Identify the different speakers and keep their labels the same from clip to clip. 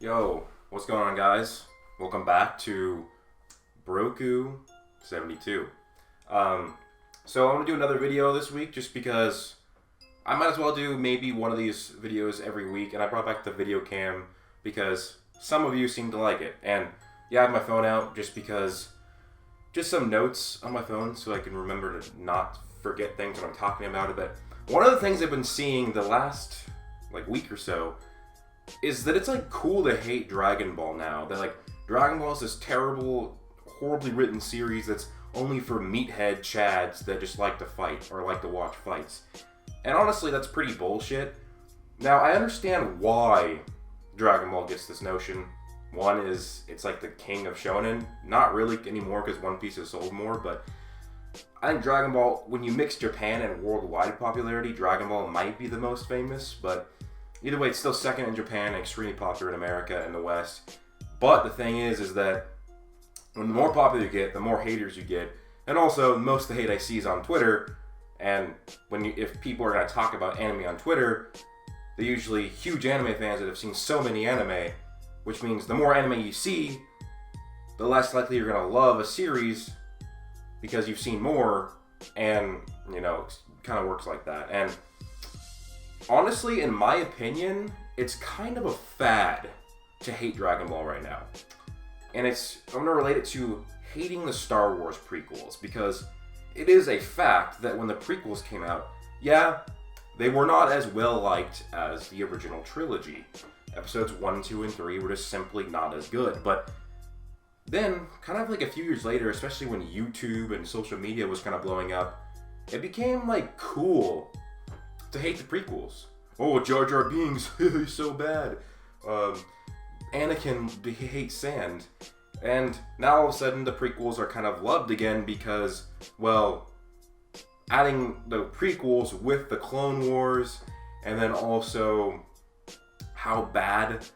Speaker 1: Yo, what's going on, guys? Welcome back to Broku 72. So I'm gonna do another video this week just because I might as well do maybe one of these videos every week, and I brought back the video cam because some of you seem to like it. And yeah, I have my phone out just because, just some notes on my phone so I can remember to not forget things when I'm talking about it. But one of the things I've been seeing the last week or so is that it's cool to hate Dragon Ball now. That Dragon Ball is this terrible, horribly written series that's only for meathead chads that just like to fight or like to watch fights. And honestly, that's pretty bullshit. Now, I understand why Dragon Ball gets this notion. One is it's like the king of shonen. Not really anymore because One Piece has sold more, but I think Dragon Ball, when you mix Japan and worldwide popularity, Dragon Ball might be the most famous, but either way, it's still second in Japan and extremely popular in America and the West. But the thing is that when the more popular you get, the more haters you get. And also, most of the hate I see is on Twitter. And if people are going to talk about anime on Twitter, they're usually huge anime fans that have seen so many anime, which means the more anime you see, the less likely you're going to love a series because you've seen more. And, it kind of works like that. And honestly, in my opinion, it's kind of a fad to hate Dragon Ball right now. And I'm going to relate it to hating the Star Wars prequels, because it is a fact that when the prequels came out, yeah, they were not as well liked as the original trilogy. Episodes 1, 2, and 3 were just simply not as good. But then, kind of a few years later, especially when YouTube and social media was kind of blowing up, it became cool to hate the prequels. Oh, Jar Jar Binks, he's so bad. Anakin hates sand. And now all of a sudden the prequels are kind of loved again because, well, adding the prequels with the Clone Wars, and then also how bad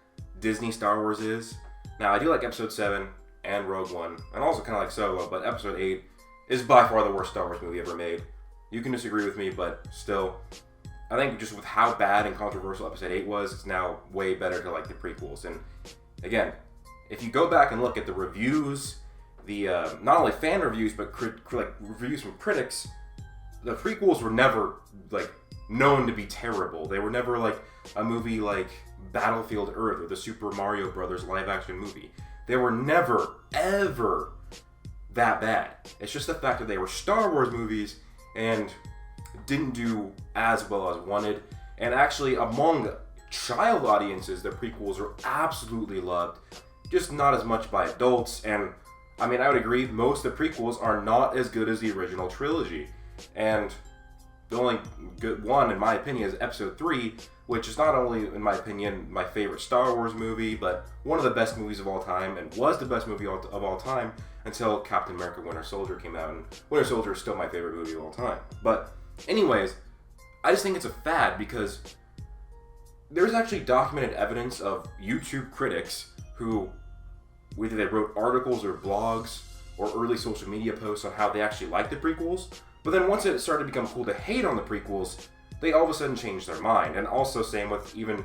Speaker 1: Disney Star Wars is. Now, I do like Episode 7 and Rogue One, and also kind of like Solo, but Episode 8 is by far the worst Star Wars movie ever made. You can disagree with me, but still, I think just with how bad and controversial Episode 8 was, it's now way better to like the prequels. And again, if you go back and look at the reviews, the not only fan reviews, but reviews from critics, the prequels were never known to be terrible. They were never a movie like Battlefield Earth or the Super Mario Brothers live action movie. They were never, ever that bad. It's just the fact that they were Star Wars movies and didn't do as well as wanted. And actually, among child audiences, the prequels are absolutely loved, just not as much by adults. And I mean, I would agree, most of the prequels are not as good as the original trilogy. And the only good one, in my opinion, is Episode 3, which is not only, in my opinion, my favorite Star Wars movie, but one of the best movies of all time, and was the best movie of all time until Captain America Winter Soldier came out. And Winter Soldier is still my favorite movie of all time. But anyways, I just think it's a fad because there's actually documented evidence of YouTube critics who, whether they wrote articles or blogs or early social media posts on how they actually liked the prequels, but then once it started to become cool to hate on the prequels, they all of a sudden changed their mind. And also same with even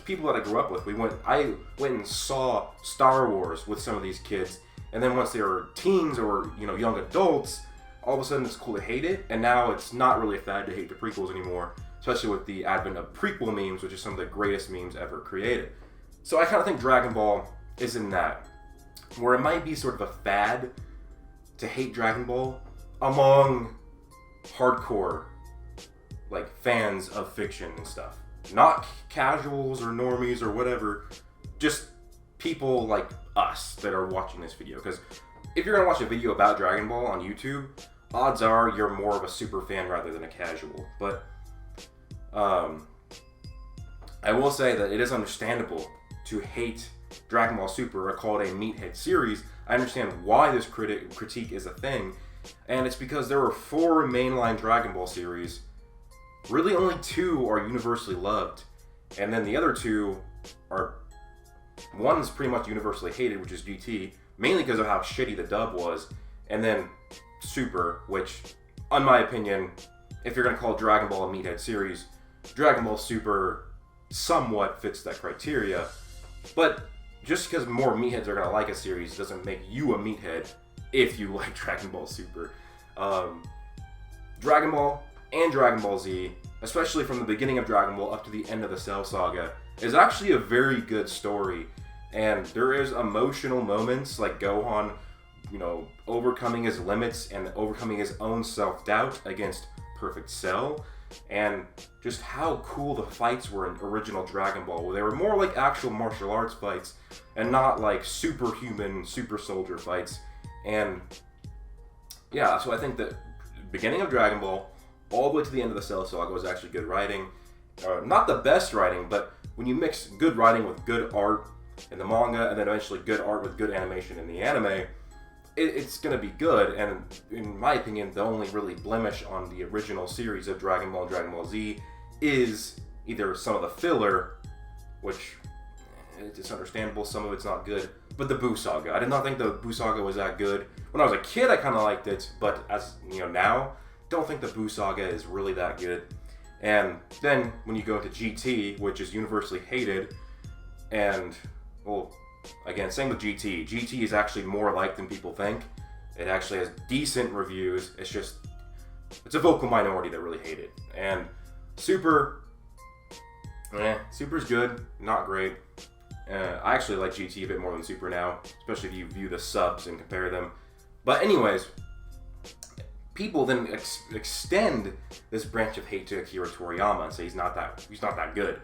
Speaker 1: people that I grew up with. I went and saw Star Wars with some of these kids, and then once they were teens or young adults, all of a sudden it's cool to hate it, and now it's not really a fad to hate the prequels anymore, especially with the advent of prequel memes, which is some of the greatest memes ever created. So I kind of think Dragon Ball is in that, where it might be sort of a fad to hate Dragon Ball among hardcore fans of fiction and stuff. Not casuals or normies or whatever, just people like us that are watching this video. Because if you're going to watch a video about Dragon Ball on YouTube, odds are you're more of a super fan rather than a casual. But I will say that it is understandable to hate Dragon Ball Super or call it a meathead series. I understand why this critique is a thing, and it's because there were 4 mainline Dragon Ball series. Really only 2 are universally loved, and then the other 2 are, one's pretty much universally hated, which is GT, mainly because of how shitty the dub was, and then Super, which, in my opinion, if you're going to call Dragon Ball a meathead series, Dragon Ball Super somewhat fits that criteria. But just because more meatheads are gonna like a series doesn't make you a meathead if you like Dragon Ball Super. Dragon Ball and Dragon Ball Z, especially from the beginning of Dragon Ball up to the end of the Cell Saga, is actually a very good story. And there is emotional moments like Gohan, overcoming his limits and overcoming his own self-doubt against Perfect Cell. And just how cool the fights were in original Dragon Ball, where they were more like actual martial arts fights and not like superhuman, super soldier fights. And yeah, so I think that beginning of Dragon Ball all the way to the end of the Cell Saga was actually good writing. Not the best writing, but when you mix good writing with good art in the manga and then eventually good art with good animation in the anime, it's going to be good. And in my opinion, the only really blemish on the original series of Dragon Ball and Dragon Ball Z is either some of the filler, which it's understandable, some of it's not good, but the Buu Saga. I did not think the Buu Saga was that good. When I was a kid, I kind of liked it, but as now, don't think the Buu Saga is really that good. And then when you go to GT, which is universally hated, and well, again, same with GT. GT is actually more liked than people think. It actually has decent reviews. It's a vocal minority that really hate it. And Super's good, not great. I actually like GT a bit more than Super now, especially if you view the subs and compare them. But anyways, people then extend this branch of hate to Akira Toriyama and say he's not that good.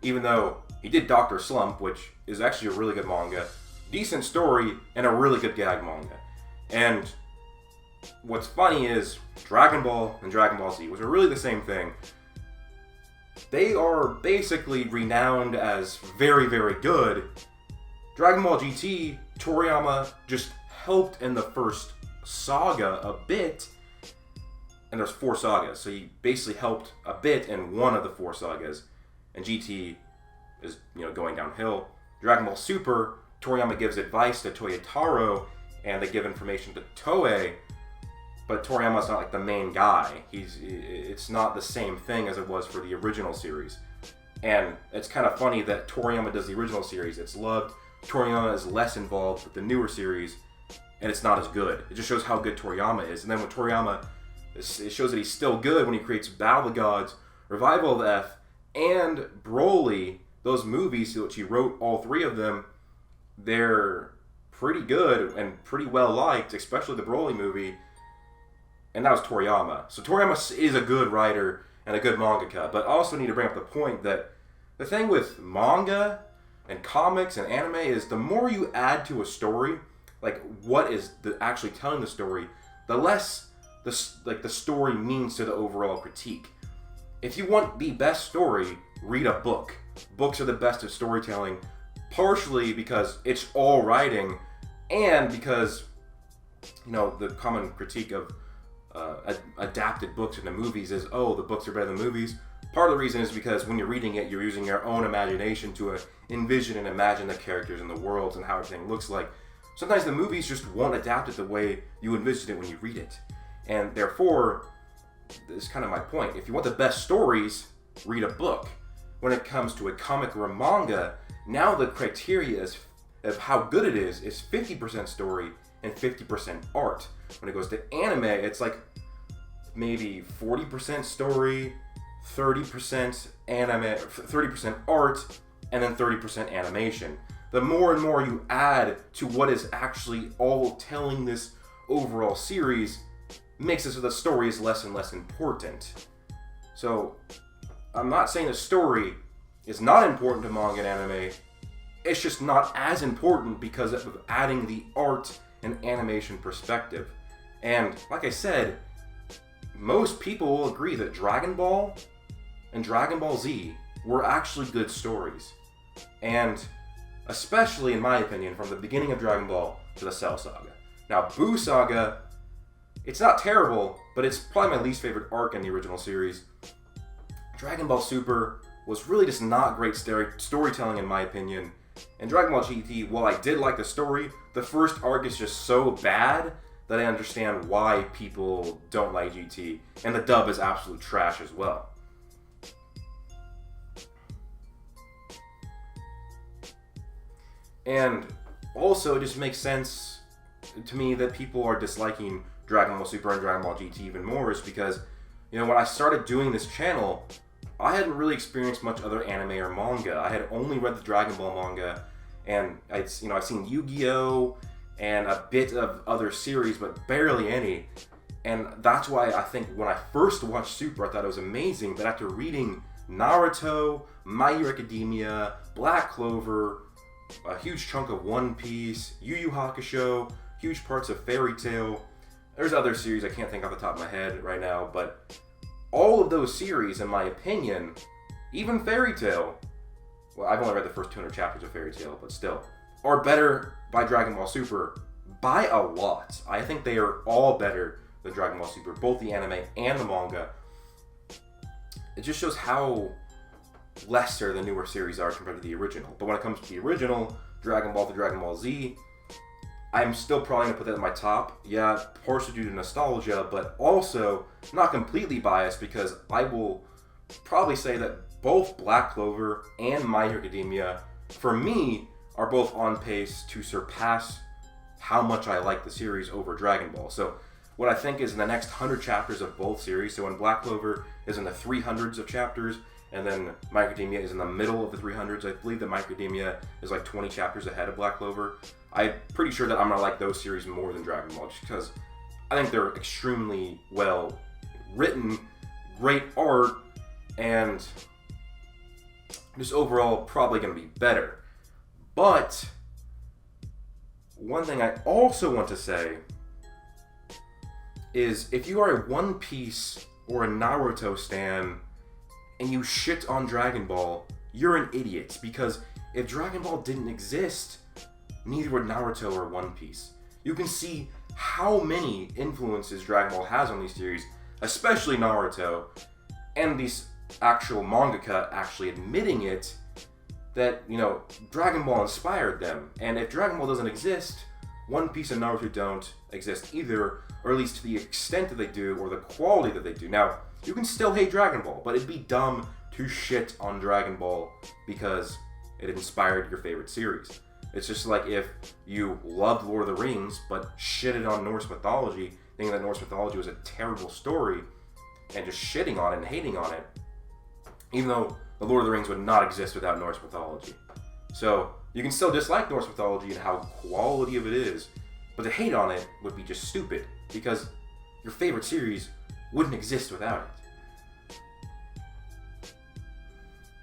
Speaker 1: Even though he did Dr. Slump, which is actually a really good manga, decent story, and a really good gag manga. And what's funny is Dragon Ball and Dragon Ball Z, which are really the same thing, they are basically renowned as very, very good. Dragon Ball GT, Toriyama just helped in the first saga a bit, and there's 4 sagas, so he basically helped a bit in one of the 4 sagas. And GT is, going downhill. Dragon Ball Super, Toriyama gives advice to Toyotaro, and they give information to Toei, but Toriyama's not like the main guy. It's not the same thing as it was for the original series. And it's kind of funny that Toriyama does the original series. It's loved. Toriyama is less involved with the newer series, and it's not as good. It just shows how good Toriyama is. And then when Toriyama, it shows that he's still good when he creates Battle of the Gods, Revival of F, and Broly, those movies, which he wrote all 3 of them, they're pretty good and pretty well liked, especially the Broly movie, and that was Toriyama. So Toriyama is a good writer and a good mangaka, but I also need to bring up the point that the thing with manga and comics and anime is the more you add to a story, like what is actually telling the story, the less the story means to the overall critique. If you want the best story, read a book. Books are the best at storytelling, partially because it's all writing, and because, the common critique of adapted books into movies is, the books are better than movies. Part of the reason is because when you're reading it, you're using your own imagination to envision and imagine the characters and the worlds and how everything looks like. Sometimes the movies just won't adapt it the way you envision it when you read it. And therefore, this is kind of my point. If you want the best stories, read a book. When it comes to a comic or a manga, now the criteria of how good it is 50% story and 50% art. When it goes to anime, it's like maybe 40% story, 30% anime, 30% art, and then 30% animation. The more and more you add to what is actually all telling this overall series, makes it so the story is less and less important. So, I'm not saying the story is not important to manga and anime, it's just not as important because of adding the art and animation perspective. And like I said, most people will agree that Dragon Ball and Dragon Ball Z were actually good stories. And especially in my opinion, from the beginning of Dragon Ball to the Cell Saga. Now, Buu Saga, it's not terrible, but it's probably my least favorite arc in the original series. Dragon Ball Super was really just not great storytelling in my opinion. And Dragon Ball GT, while I did like the story, the first arc is just so bad that I understand why people don't like GT. And the dub is absolute trash as well. And also, it just makes sense to me that people are disliking Dragon Ball Super and Dragon Ball GT even more is because, when I started doing this channel, I hadn't really experienced much other anime or manga. I had only read the Dragon Ball manga, and I've seen Yu-Gi-Oh! And a bit of other series, but barely any. And that's why I think when I first watched Super, I thought it was amazing, but after reading Naruto, My Hero Academia, Black Clover, a huge chunk of One Piece, Yu Yu Hakusho, huge parts of Fairy Tail. There's other series I can't think off the top of my head right now, but all of those series, in my opinion, even Fairy Tail, well, I've only read the first 200 chapters of Fairy Tail, but still, are better by Dragon Ball Super by a lot. I think they are all better than Dragon Ball Super, both the anime and the manga. It just shows how lesser the newer series are compared to the original. But when it comes to the original, Dragon Ball to Dragon Ball Z, I'm still probably going to put that in my top. Yeah, partially due to nostalgia, but also not completely biased because I will probably say that both Black Clover and My Hero Academia, for me, are both on pace to surpass how much I like the series over Dragon Ball. So what I think is in the next 100 chapters of both series, so when Black Clover is in the 300s of chapters, and then My Hero Academia is in the middle of the 300s. I believe that My Hero Academia is like 20 chapters ahead of Black Clover. I'm pretty sure that I'm going to like those series more than Dragon Ball, just because I think they're extremely well written, great art, and just overall probably going to be better. But one thing I also want to say is if you are a One Piece or a Naruto stan and you shit on Dragon Ball, you're an idiot, because if Dragon Ball didn't exist, neither would Naruto or One Piece. You can see how many influences Dragon Ball has on these series, especially Naruto, and these actual mangaka actually admitting it, that, Dragon Ball inspired them. And if Dragon Ball doesn't exist, One Piece and Naruto don't exist either, or at least to the extent that they do, or the quality that they do. Now, you can still hate Dragon Ball, but it'd be dumb to shit on Dragon Ball because it inspired your favorite series. It's just like if you loved Lord of the Rings, but shitted on Norse mythology, thinking that Norse mythology was a terrible story, and just shitting on it and hating on it, even though the Lord of the Rings would not exist without Norse mythology. So, you can still dislike Norse mythology and how quality of it is, but to hate on it would be just stupid, because your favorite series wouldn't exist without it.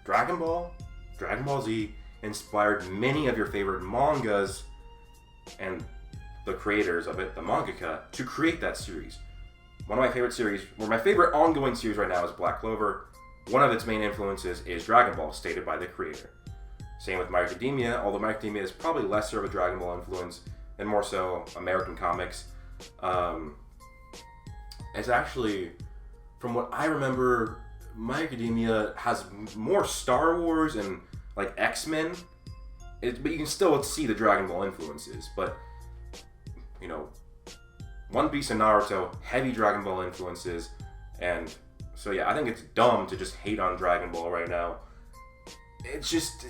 Speaker 1: Dragon Ball, Dragon Ball Z inspired many of your favorite mangas and the creators of it, the mangaka, to create that series. One of my favorite series, or my favorite ongoing series right now is Black Clover. One of its main influences is Dragon Ball, stated by the creator. Same with My Hero Academia, although My Hero Academia is probably lesser of a Dragon Ball influence and more so American comics. It's actually, from what I remember, My Hero Academia has more Star Wars and like X-Men, but you can still see the Dragon Ball influences. But One Piece and Naruto, heavy Dragon Ball influences, and so yeah, I think it's dumb to just hate on Dragon Ball right now. It's just,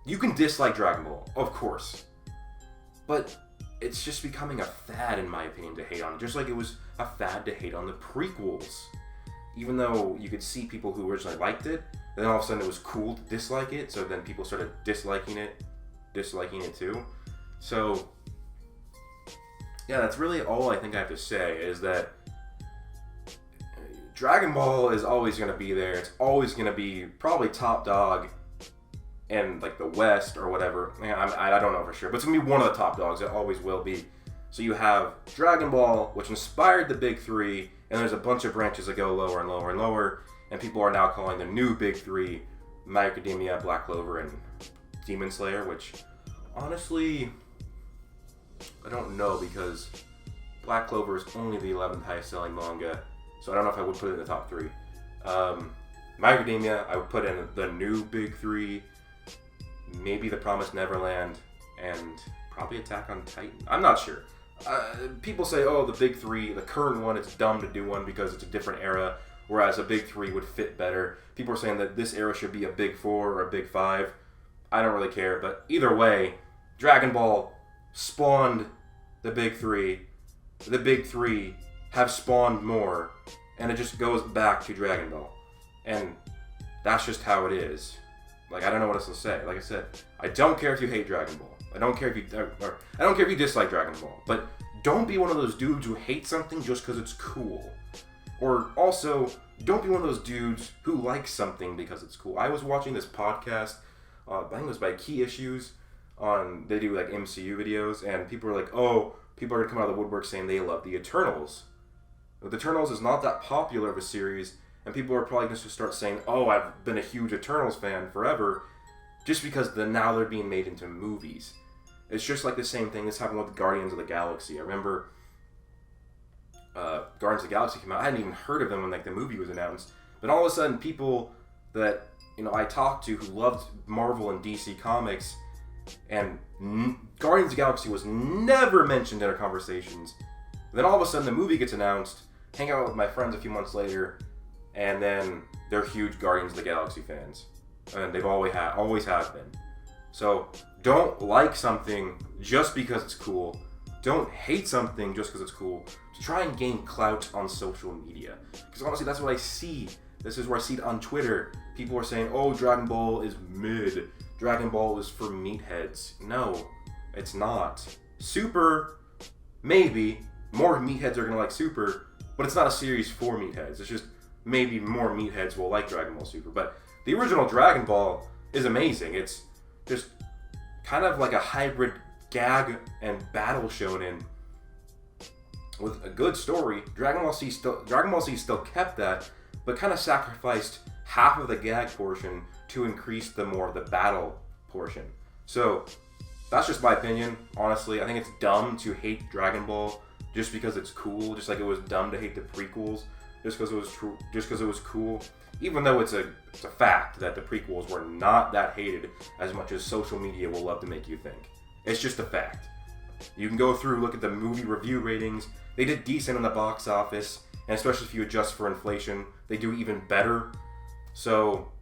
Speaker 1: you can dislike Dragon Ball, of course, but it's just becoming a fad, in my opinion, to hate on it. Just like it was a fad to hate on the prequels. Even though you could see people who originally liked it, then all of a sudden it was cool to dislike it, so then people started disliking it too. So, yeah, that's really all I think I have to say, is that Dragon Ball is always going to be there. It's always going to be probably top dog in like the West or whatever. I don't know for sure, but it's going to be one of the top dogs. It always will be. So you have Dragon Ball, which inspired the big three, and there's a bunch of branches that go lower and lower and lower, and people are now calling the new big three My Hero Academia, Black Clover, and Demon Slayer, which honestly, I don't know, because Black Clover is only the 11th highest selling manga, so I don't know if I would put it in the top three. My Hero Academia, I would put in the new big three, maybe The Promised Neverland, and probably Attack on Titan. I'm not sure. People say, oh, the big three, the current one, it's dumb to do one because it's a different era, whereas a big three would fit better. People are saying that this era should be a big four or a big five. I don't really care, but either way, Dragon Ball spawned the big three. The big three have spawned more, and it just goes back to Dragon Ball. And that's just how it is. Like, I don't know what else to say. Like I said, I don't care if you hate Dragon Ball. I don't care if you dislike Dragon Ball. But don't be one of those dudes who hate something just because it's cool. Or also, don't be one of those dudes who likes something because it's cool. I was watching this podcast, I think it was by Key Issues, they do like MCU videos, and people are like, oh, people are going to come out of the woodwork saying they love the Eternals. But the Eternals is not that popular of a series, and people are probably going to start saying, oh, I've been a huge Eternals fan forever, just because now they're being made into movies. It's just like the same thing that's happened with Guardians of the Galaxy. I remember Guardians of the Galaxy came out. I hadn't even heard of them when like the movie was announced. But all of a sudden, people that I talked to who loved Marvel and DC comics, and Guardians of the Galaxy was never mentioned in our conversations. Then all of a sudden, the movie gets announced. Hang out with my friends a few months later, and then they're huge Guardians of the Galaxy fans, and they've always have been. So don't like something just because it's cool. Don't hate something just because it's cool. To try and gain clout on social media. Because honestly, that's what I see. This is where I see it on Twitter. People are saying, oh, Dragon Ball is mid. Dragon Ball is for meatheads. No, it's not. Super, maybe. More meatheads are going to like Super, but it's not a series for meatheads. It's just maybe more meatheads will like Dragon Ball Super. But the original Dragon Ball is amazing. It's just kind of like a hybrid gag and battle shonen with a good story. Dragon Ball Z still kept that, but kind of sacrificed half of the gag portion to increase the battle portion. So that's just my opinion. Honestly, I think it's dumb to hate Dragon Ball just because it's cool. Just like it was dumb to hate the prequels just because it was cool. Even though it's a fact that the prequels were not that hated as much as social media will love to make you think. It's just a fact. You can go through, look at the movie review ratings. They did decent in the box office, and especially if you adjust for inflation, they do even better. So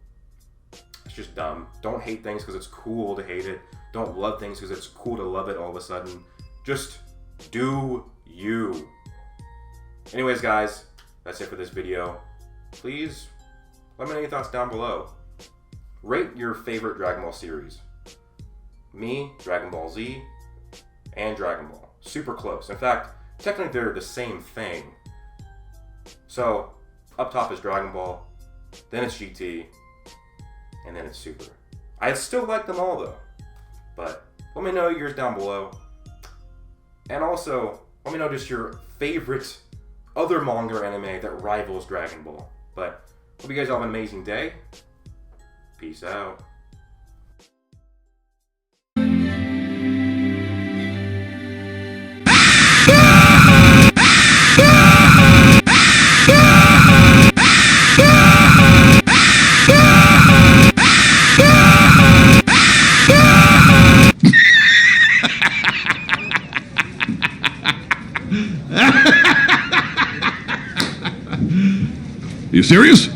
Speaker 1: it's just dumb. Don't hate things because it's cool to hate it. Don't love things because it's cool to love it all of a sudden. Just do you. Anyways, guys, that's it for this video. Please let me know your thoughts down below. Rate your favorite Dragon Ball series. Me, Dragon Ball Z, and Dragon Ball. Super close. In fact, technically they're the same thing. So, up top is Dragon Ball, then it's GT, and then it's Super. I still like them all though. But let me know yours down below. And also, let me know just your favorite other manga or anime that rivals Dragon Ball. But hope you guys all have an amazing day. Peace out.
Speaker 2: You serious?